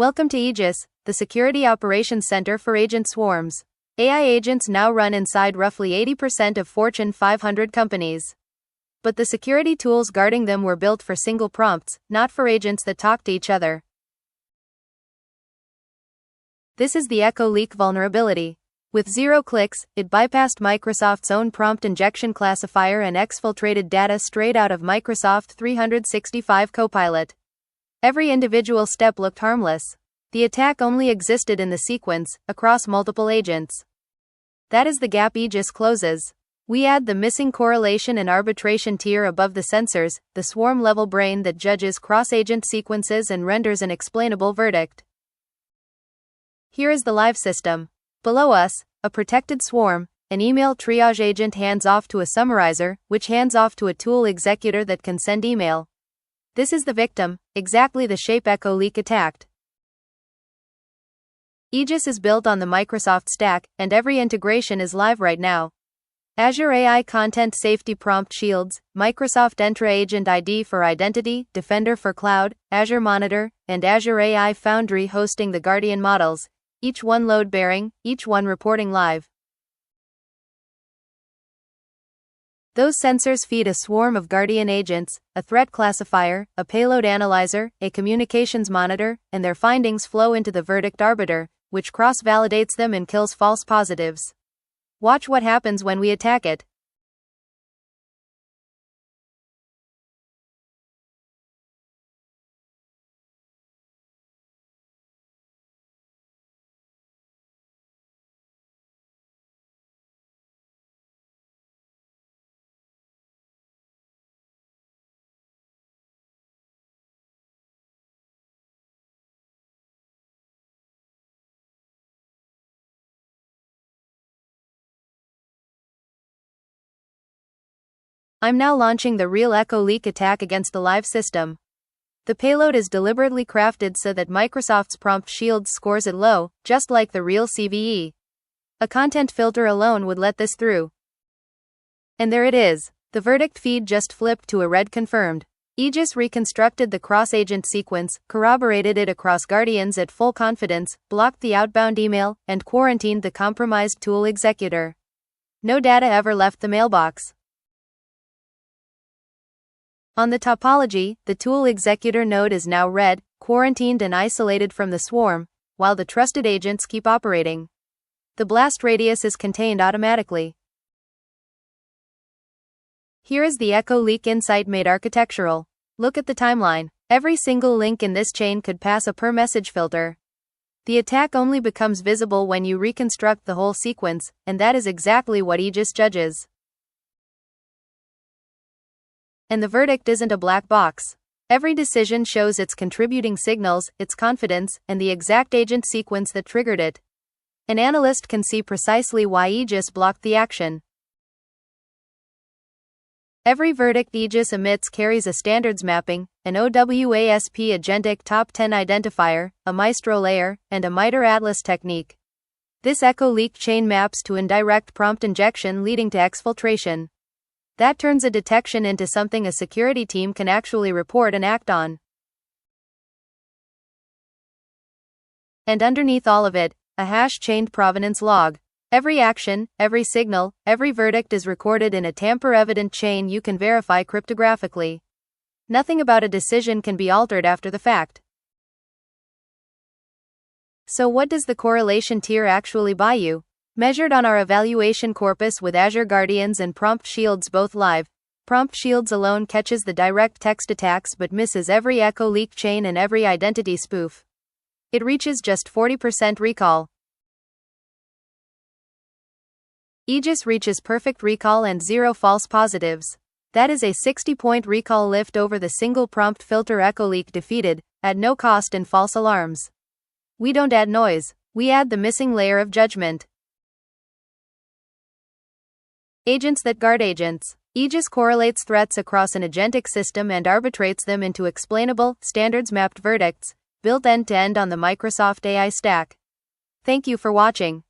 Welcome to AEGIS, the Security Operations Center for Agent Swarms. AI agents now run inside roughly 80% of Fortune 500 companies. But the security tools guarding them were built for single prompts, not for agents that talk to each other. This is the EchoLeak vulnerability. With 0 clicks, it bypassed Microsoft's own prompt injection classifier and exfiltrated data straight out of Microsoft 365 Copilot. Every individual step looked harmless. The attack only existed in the sequence, across multiple agents. That is the gap AEGIS closes. We add the missing correlation and arbitration tier above the sensors, the swarm-level brain that judges cross-agent sequences and renders an explainable verdict. Here is the live system. Below us, a protected swarm, an email triage agent hands off to a summarizer, which hands off to a tool executor that can send email. This is the victim, exactly the shape EchoLeak attacked. AEGIS is built on the Microsoft stack, and every integration is live right now. Azure AI Content Safety Prompt Shields, Microsoft Entra Agent ID for Identity, Defender for Cloud, Azure Monitor, and Azure AI Foundry hosting the Guardian models, each one load-bearing, each one reporting live. Those sensors feed a swarm of Guardian agents, a threat classifier, a payload analyzer, a communications monitor, and their findings flow into the Verdict Arbiter, which cross-validates them and kills false positives. Watch what happens when we attack it. I'm now launching the real EchoLeak attack against the live system. The payload is deliberately crafted so that Microsoft's prompt shield scores it low, just like the real CVE. A content filter alone would let this through. And there it is. The verdict feed just flipped to a red confirmed. AEGIS reconstructed the cross-agent sequence, corroborated it across Guardians at full confidence, blocked the outbound email, and quarantined the compromised tool executor. No data ever left the mailbox. On the topology, the tool executor node is now red, quarantined and isolated from the swarm, while the trusted agents keep operating. The blast radius is contained automatically. Here is the EchoLeak insight made architectural. Look at the timeline. Every single link in this chain could pass a per-message filter. The attack only becomes visible when you reconstruct the whole sequence, and that is exactly what AEGIS judges. And the verdict isn't a black box. Every decision shows its contributing signals, its confidence, and the exact agent sequence that triggered it. An analyst can see precisely why AEGIS blocked the action. Every verdict AEGIS emits carries a standards mapping, an OWASP agentic top 10 identifier, a Maestro layer, and a MITRE Atlas technique. This EchoLeak chain maps to indirect prompt injection leading to exfiltration. That turns a detection into something a security team can actually report and act on. And underneath all of it, a hash-chained provenance log. Every action, every signal, every verdict is recorded in a tamper-evident chain you can verify cryptographically. Nothing about a decision can be altered after the fact. So what does the correlation tier actually buy you? Measured on our evaluation corpus with Azure Guardians and Prompt Shields both live, Prompt Shields alone catches the direct text attacks but misses every EchoLeak chain and every identity spoof. It reaches just 40% recall. AEGIS reaches perfect recall and 0 false positives. That is a 60-point recall lift over the single prompt filter EchoLeak defeated, at no cost in false alarms. We don't add noise, we add the missing layer of judgment. Agents that guard agents. AEGIS correlates threats across an agentic system and arbitrates them into explainable, standards-mapped verdicts, built end-to-end on the Microsoft AI stack. Thank you for watching.